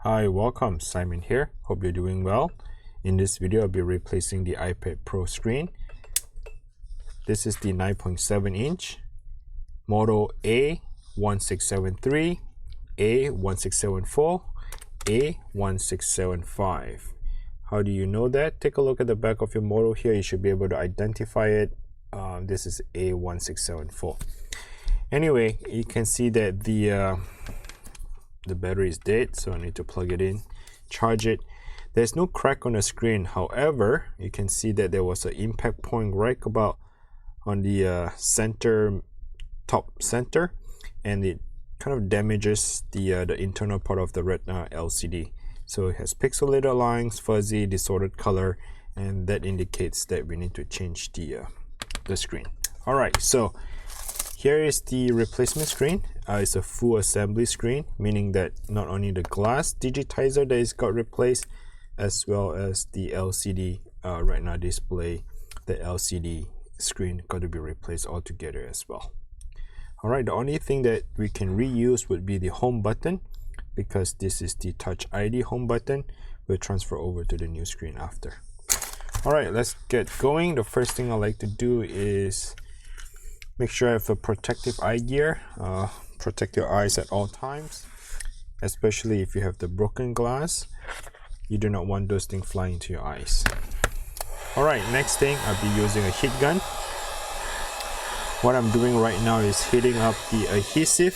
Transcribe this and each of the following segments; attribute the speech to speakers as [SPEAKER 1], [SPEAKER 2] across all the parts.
[SPEAKER 1] Hi, welcome. Simon here. Hope you're doing well. In this video, I'll be replacing the iPad Pro screen. This is the 9.7 inch model A1673 A1674 A1675. How do you know that? Take a look at the back of your model here. You should be able to identify it. This is A1674. Anyway, you can see that the battery is dead, so I need to plug it in, charge it. There's no crack on the screen. However, you can see that there was an impact point right about on the top center, and it kind of damages the internal part of the Retina LCD. So it has pixelated lines, fuzzy, disordered color, and that indicates that we need to change the screen. All right, so here is the replacement screen. It's a full assembly screen, meaning that not only the glass digitizer that is got replaced, as well as the LCD Retina display, the LCD screen got to be replaced altogether as well. All right, the only thing that we can reuse would be the home button, because this is the Touch ID home button. We'll transfer over to the new screen after. All right, let's get going. The first thing I like to do is make sure I have a protective eye gear. Protect your eyes at all times, especially if you have the broken glass. You do not want those things flying into your eyes. All right, next thing, I'll be using a heat gun. What I'm doing right now is heating up the adhesive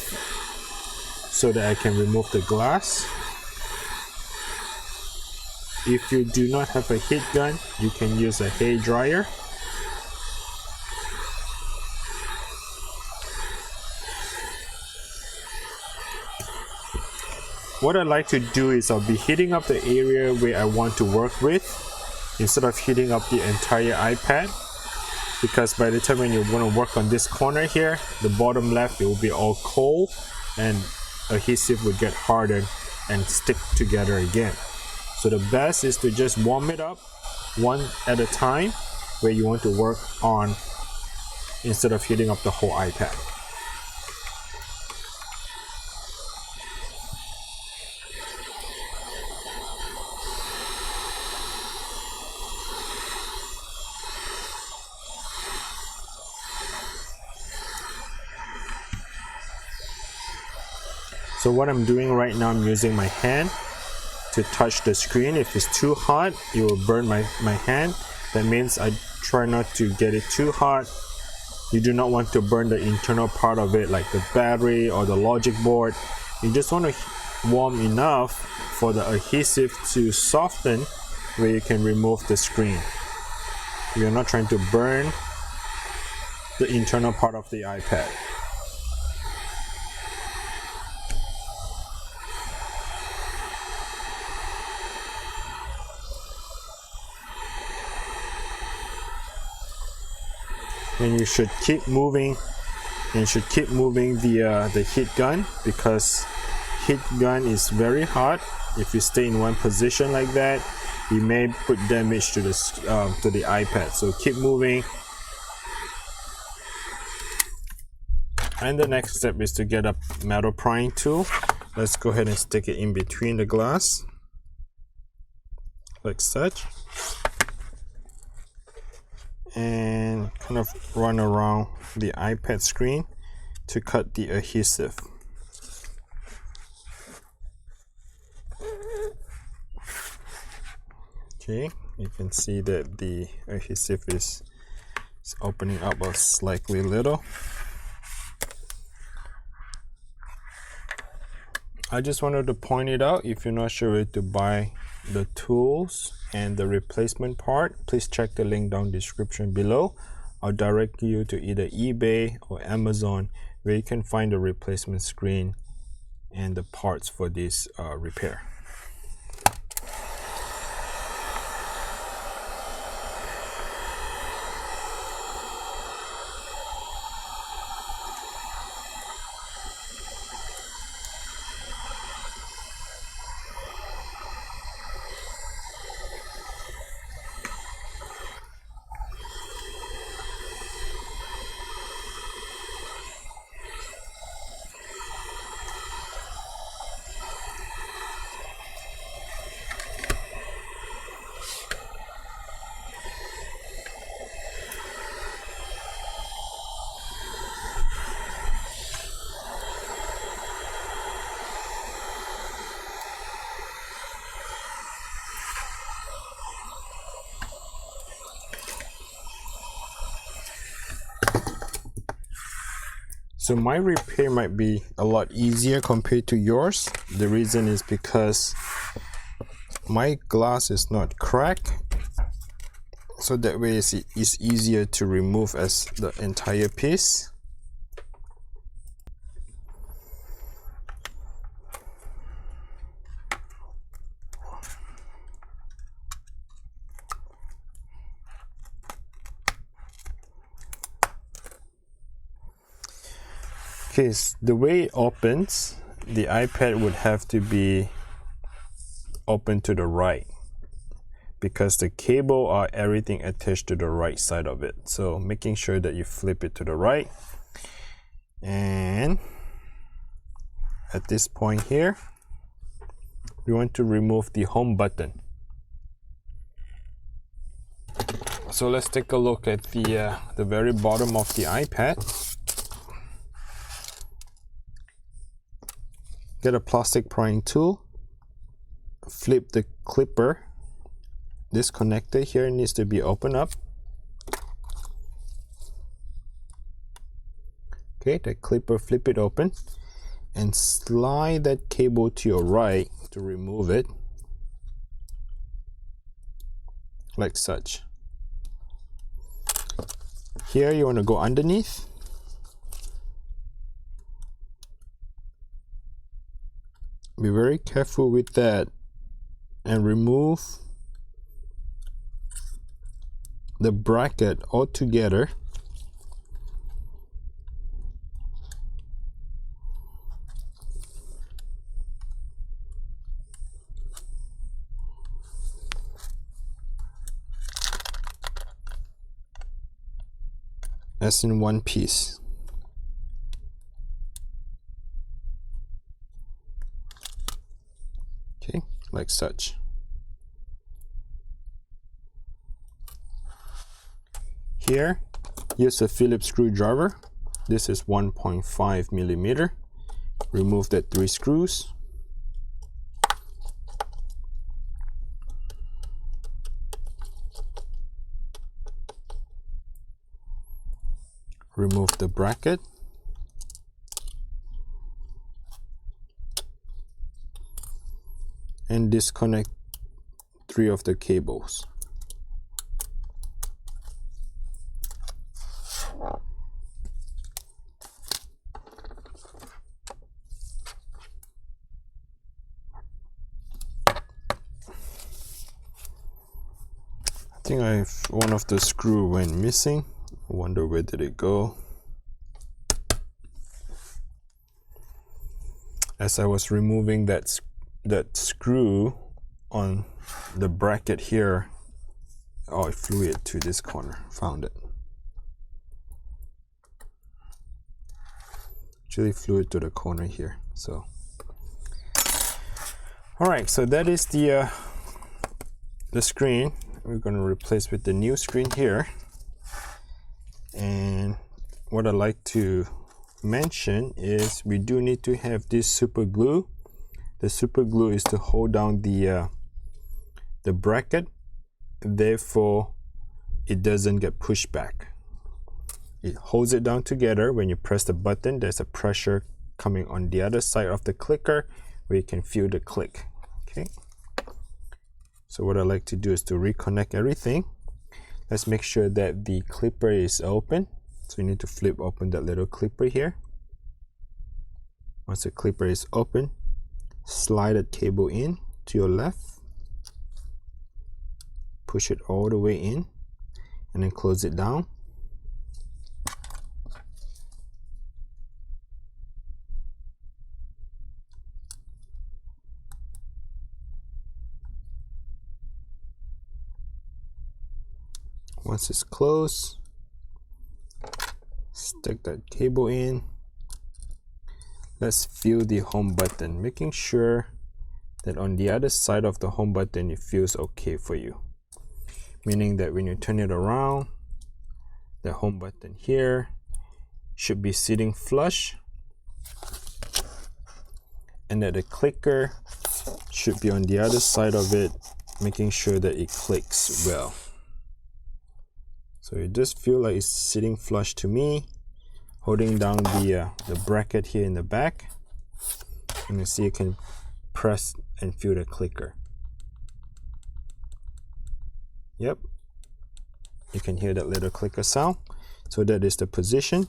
[SPEAKER 1] so that I can remove the glass. If you do not have a heat gun, you can use a hair dryer. What I like to do is I'll be heating up the area where I want to work with instead of heating up the entire iPad, because by the time when you want to work on this corner here, the bottom left, it will be all cold and adhesive would get hardened and stick together again. So the best is to just warm it up one at a time where you want to work on, instead of heating up the whole iPad. So what I'm doing right now, I'm using my hand to touch the screen. If it's too hot, it will burn my hand. That means I try not to get it too hot. You do not want to burn the internal part of it, like the battery or the logic board. You just want to warm enough for the adhesive to soften where you can remove the screen. You're not trying to burn the internal part of the iPad. And you should keep moving, the heat gun, because heat gun is very hot. If you stay in one position like that, you may put damage to the iPad. So keep moving. And the next step is to get a metal prying tool. Let's go ahead and stick it in between the glass, like such, and kind of run around the iPad screen to cut the adhesive. Okay, you can see that the adhesive is opening up a slightly little. I just wanted to point it out. If you're not sure where to buy the tools and the replacement part, please check the link down description below. I'll direct you to either eBay or Amazon, where you can find the replacement screen and the parts for this repair. So my repair might be a lot easier compared to yours. The reason is because my glass is not cracked, so that way it's easier to remove as the entire piece. Okay, so the way it opens, the iPad would have to be open to the right because the cable are everything attached to the right side of it. So making sure that you flip it to the right, and at this point here we want to remove the home button. So let's take a look at the very bottom of the iPad. Get a plastic prying tool, flip the clipper. This connector here needs to be opened up. Okay, the clipper, flip it open and slide that cable to your right to remove it, like such. Here you want to go underneath. Be very careful with that and remove the bracket altogether. As in one piece. Okay, like such. Here, use a Phillips screwdriver. This is 1.5 millimeter. Remove that 3 screws. Remove the bracket. And disconnect 3 of the cables. I think one of the screw went missing. I wonder where did it go. As I was removing that screw on the bracket here, oh, it flew it to this corner. Found it. Actually flew it to the corner here. So all right, so that is the screen. We're going to replace with the new screen here. And what I'd like to mention is we do need to have this super glue. The super glue is to hold down the bracket, therefore it doesn't get pushed back. It holds it down together. When you press the button, there's a pressure coming on the other side of the clicker where you can feel the click. Okay, so what I like to do is to reconnect everything. Let's make sure that the clipper is open. So you need to flip open that little clipper here. Once the clipper is open, slide that cable in to your left, push it all the way in, and then close it down. Once it's closed, stick that cable in. Let's feel the home button, making sure that on the other side of the home button it feels okay for you. Meaning that when you turn it around, the home button here should be sitting flush, and that the clicker should be on the other side of it, making sure that it clicks well. So it just feels like it's sitting flush to me. holding down the bracket here in the back, and you see you can press and feel the clicker. Yep, you can hear that little clicker sound. So that is the position.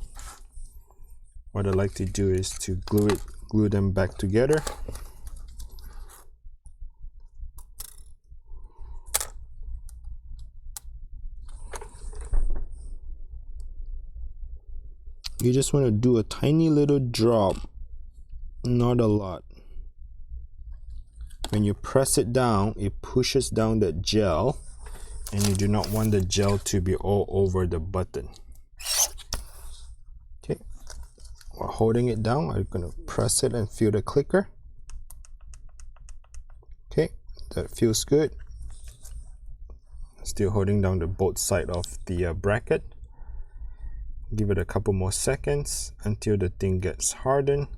[SPEAKER 1] What I like to do is to glue them back together. You just want to do a tiny little drop, not a lot. When you press it down, it pushes down that gel, and you do not want the gel to be all over the button. Okay, while holding it down, I'm going to press it and feel the clicker. Okay, that feels good. Still holding down the both side of the bracket. Give it a couple more seconds until the thing gets hardened.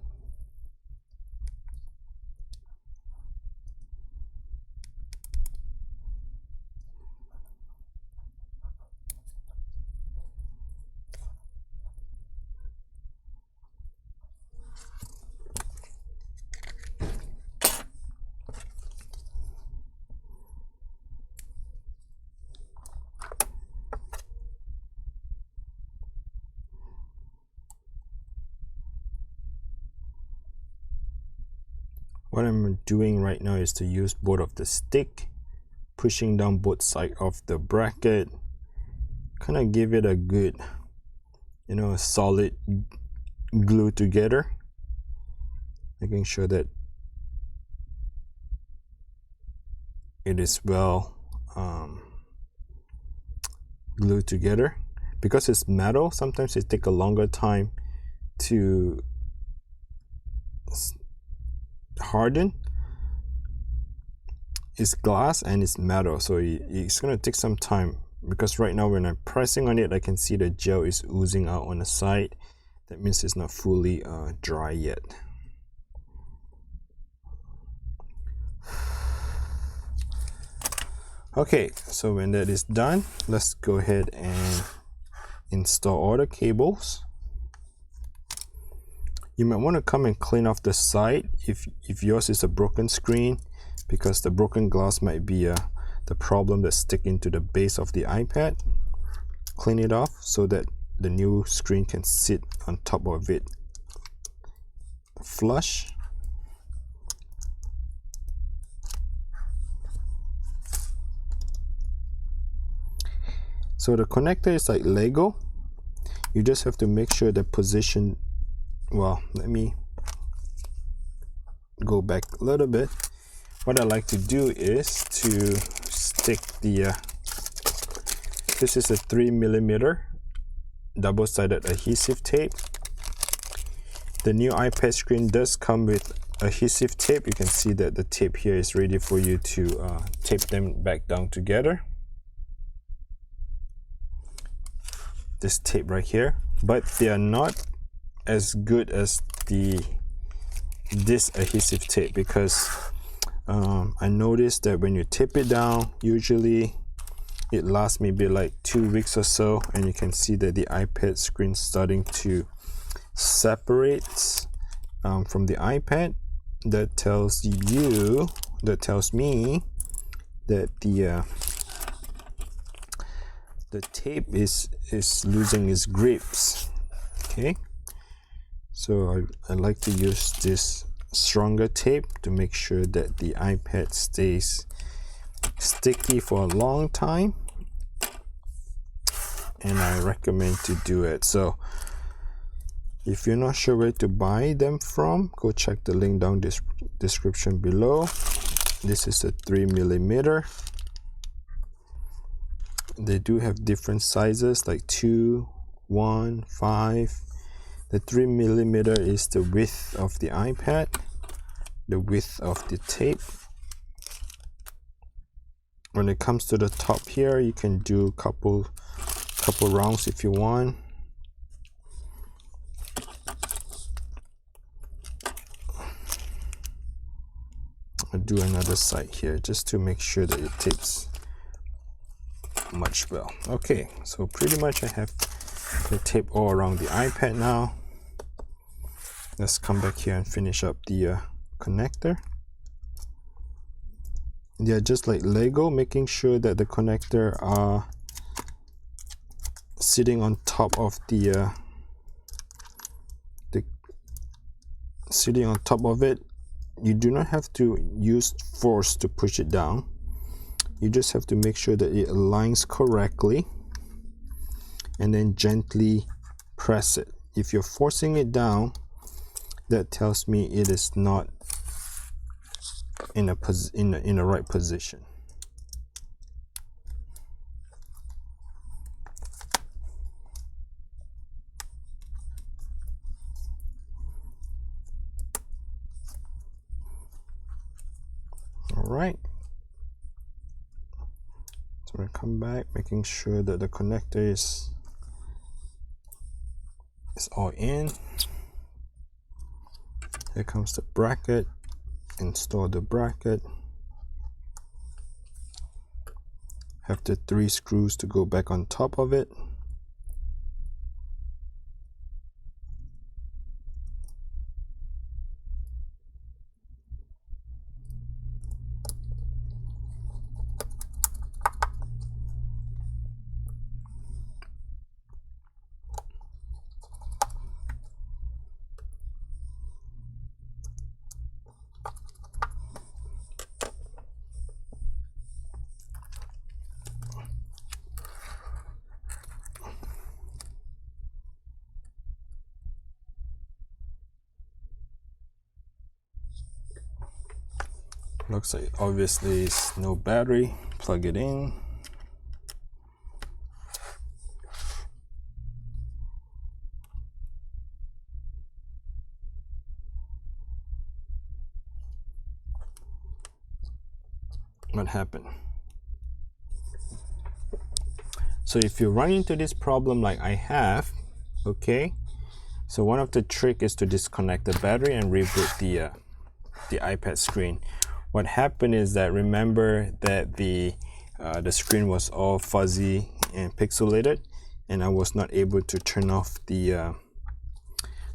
[SPEAKER 1] What I'm doing right now is to use both of the stick, pushing down both sides of the bracket, kind of give it a good, a solid glue together, making sure that it is well glued together. Because it's metal, sometimes it takes a longer time to harden. It's glass and it's metal, so it's going to take some time, because right now when I'm pressing on it, I can see the gel is oozing out on the side. That means it's not fully dry yet. Okay, so when that is done, let's go ahead and install all the cables. You might want to come and clean off the side if yours is a broken screen, because the broken glass might be the problem that's sticking to the base of the iPad. Clean it off so that the new screen can sit on top of it flush. So the connector is like Lego. You just have to make sure the position, well, let me go back a little bit. What I like to do is to stick the this is a 3mm double-sided adhesive tape. The new iPad screen does come with adhesive tape. You can see that the tape here is ready for you to tape them back down together. This tape right here, but they are not as good as this adhesive tape, because I noticed that when you tape it down, usually it lasts maybe like 2 weeks or so, and you can see that the iPad screen starting to separate from the iPad. That tells me that the tape is losing its grips. Okay, so I like to use this stronger tape to make sure that the iPad stays sticky for a long time, and I recommend to do it. So if you're not sure where to buy them from, go check the link down this description below. This is a 3mm. They do have different sizes like 2, 1, 5. The 3mm is the width of the iPad, the width of the tape. When it comes to the top here, you can do a couple rounds if you want. I'll do another side here just to make sure that it tapes much well. Okay, so pretty much I have the tape all around the iPad now. Let's come back here and finish up the connector. Yeah, just like Lego, making sure that the connector are sitting on top of sitting on top of it. You do not have to use force to push it down. You just have to make sure that it aligns correctly and then gently press it. If you're forcing it down, that tells me it is not in the right position. All right. So I'm going to come back, making sure that the connector is all in. Here comes the bracket. Install the bracket. Have the 3 screws to go back on top of it. Looks like obviously it's no battery. Plug it in. What happened? So if you run into this problem like I have, okay, so one of the trick is to disconnect the battery and reboot the iPad screen. What happened is that, remember that the screen was all fuzzy and pixelated, and I was not able to turn off the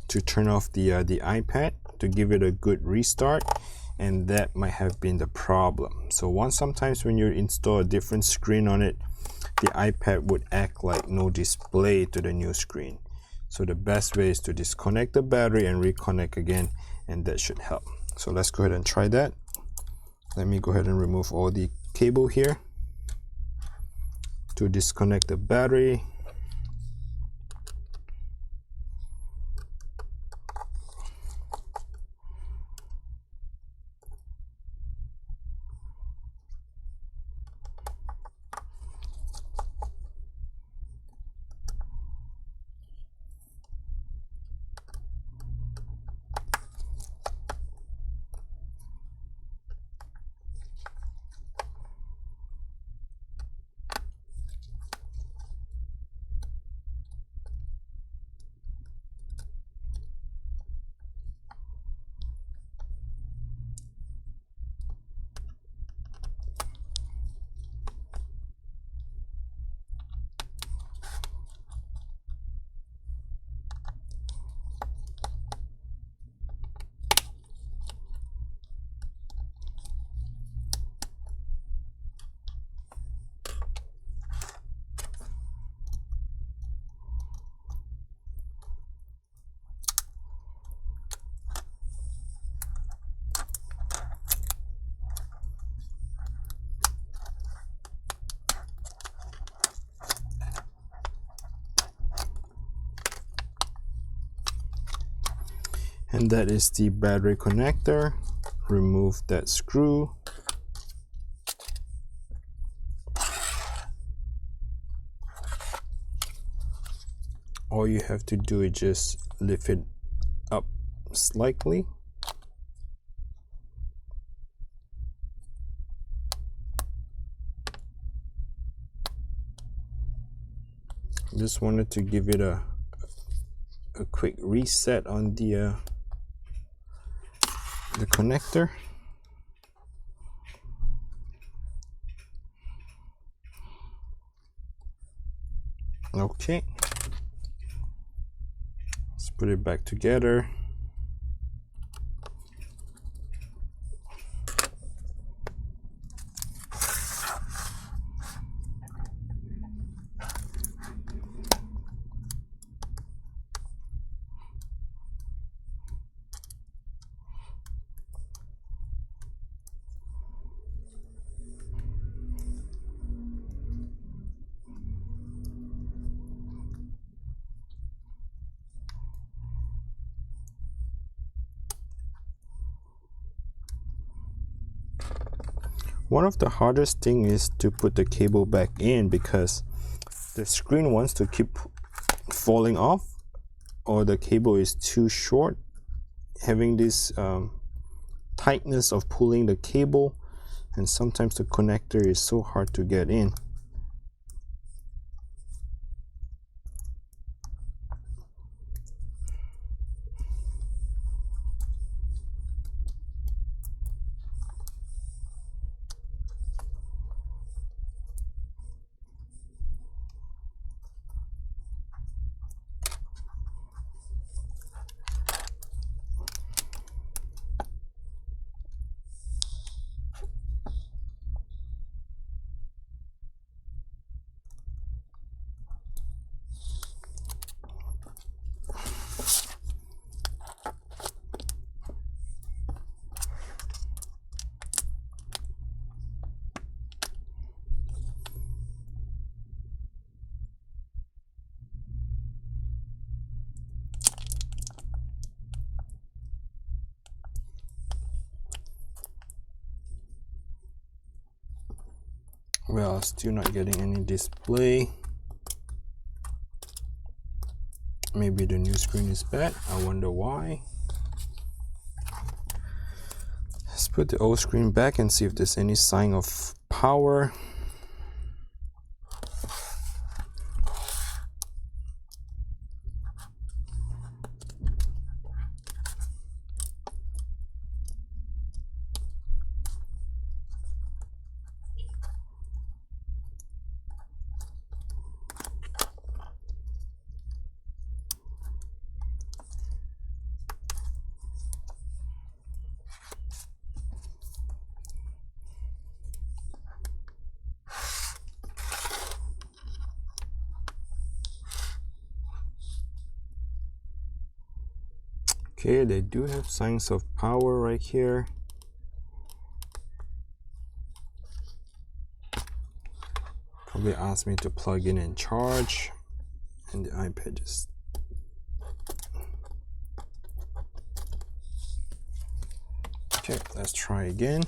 [SPEAKER 1] iPad to give it a good restart, and that might have been the problem. So sometimes when you install a different screen on it, the iPad would act like no display to the new screen. So the best way is to disconnect the battery and reconnect again, and that should help. So let's go ahead and try that. Let me go ahead and remove all the cable here to disconnect the battery. And that is the battery connector. Remove that screw. All you have to do is just lift it up slightly. Just wanted to give it a quick reset on the connector. Okay, put it back together. One of the hardest thing is to put the cable back in because the screen wants to keep falling off, or the cable is too short, having this tightness of pulling the cable, and sometimes the connector is so hard to get in. Well, still not getting any display. Maybe the new screen is bad. I wonder why. Let's put the old screen back and see if there's any sign of power. Okay, they do have signs of power right here. Probably asked me to plug in and charge, and the iPad just... Okay, let's try again.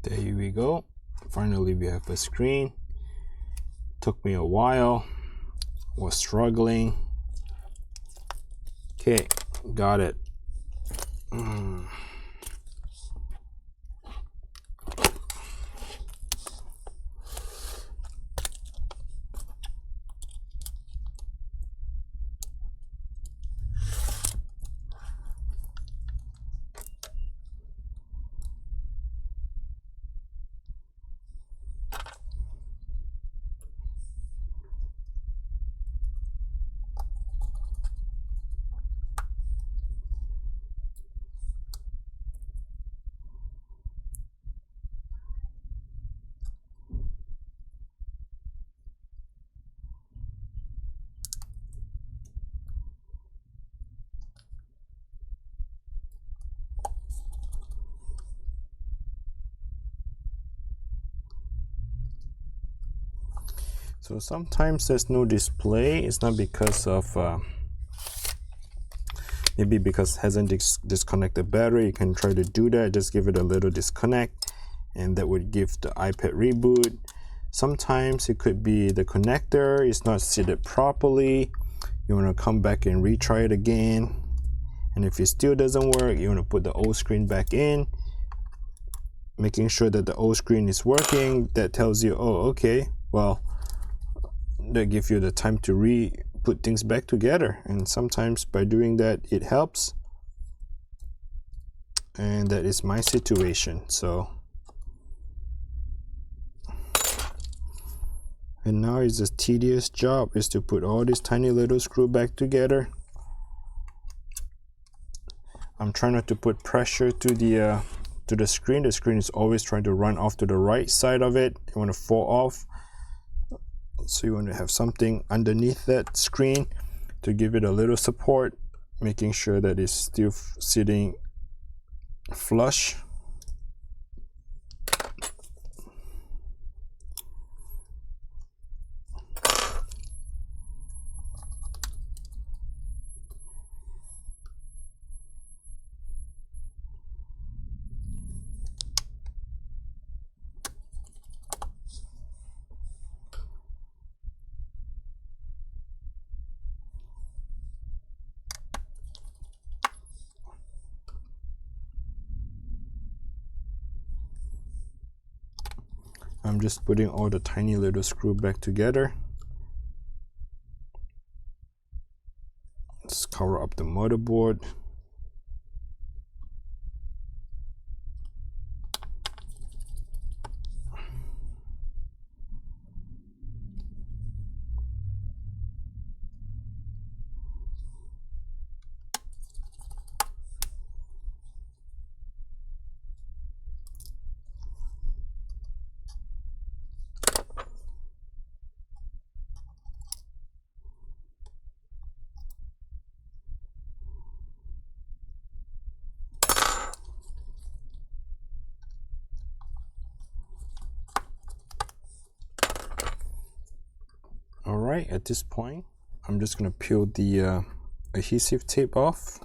[SPEAKER 1] There we go. Finally, we have a screen. Took me a while. Was struggling. Okay, got it. So sometimes there's no display. It's not because of maybe because it hasn't disconnected battery. You can try to do that. Just give it a little disconnect, and that would give the iPad reboot. Sometimes it could be the connector is not seated properly. You want to come back and retry it again, and if it still doesn't work, you want to put the old screen back in, making sure that the old screen is working. That tells you, oh, okay, well, that gives you the time to put things back together, and sometimes by doing that it helps. And that is my situation. So, and now it's a tedious job is to put all these tiny little screw back together. I'm trying not to put pressure to the screen. The screen is always trying to run off to the right side of it. You want to fall off. So you want to have something underneath that screen to give it a little support, making sure that it's still sitting flush. I'm just putting all the tiny little screw back together. Let's cover up the motherboard. Alright, at this point, I'm just going to peel the adhesive tape off.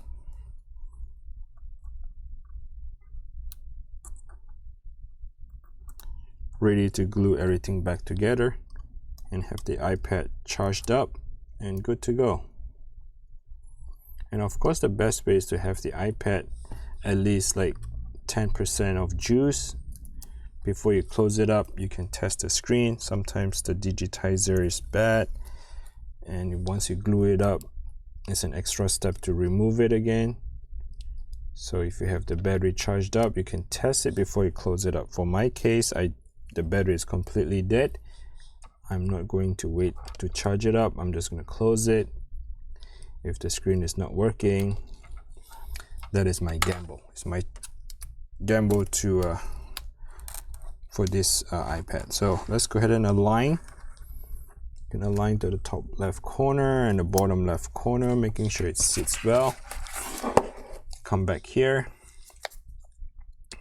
[SPEAKER 1] Ready to glue everything back together and have the iPad charged up and good to go. And of course, the best way is to have the iPad at least like 10% of juice. Before you close it up, you can test the screen. Sometimes the digitizer is bad, and once you glue it up, it's an extra step to remove it again. So if you have the battery charged up, you can test it before you close it up. For my case, the battery is completely dead. I'm not going to wait to charge it up. I'm just going to close it. If the screen is not working, that is my gamble. It's my gamble to for this iPad. So let's go ahead and align. You can align to the top left corner and the bottom left corner, making sure it sits well. Come back here,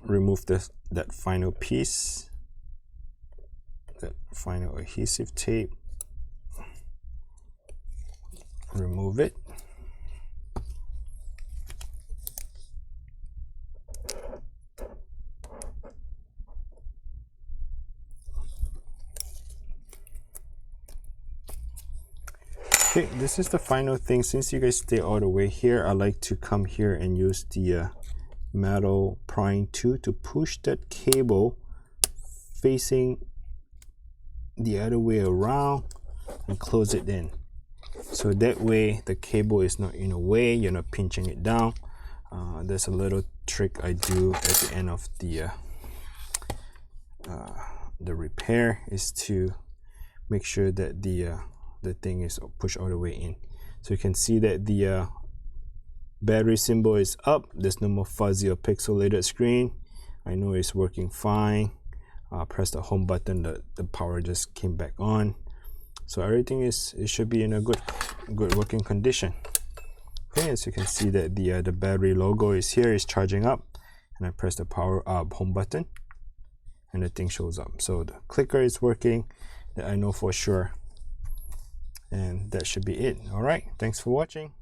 [SPEAKER 1] remove that final piece, that final adhesive tape, remove it. Okay, this is the final thing. Since you guys stay all the way here, I like to come here and use the metal prying tool to push that cable facing the other way around and close it in. So that way the cable is not in a way, you're not pinching it down. There's a little trick I do at the end of the repair, is to make sure that the thing is pushed all the way in. So you can see that the battery symbol is up. There's no more fuzzy or pixelated screen. I know it's working fine. Press the home button, the power just came back on. So everything it should be in a good working condition. Okay, as you can see that the battery logo is here, is charging up, and I press the power home button and the thing shows up. So the clicker is working, that I know for sure. And that should be it. All right, thanks for watching.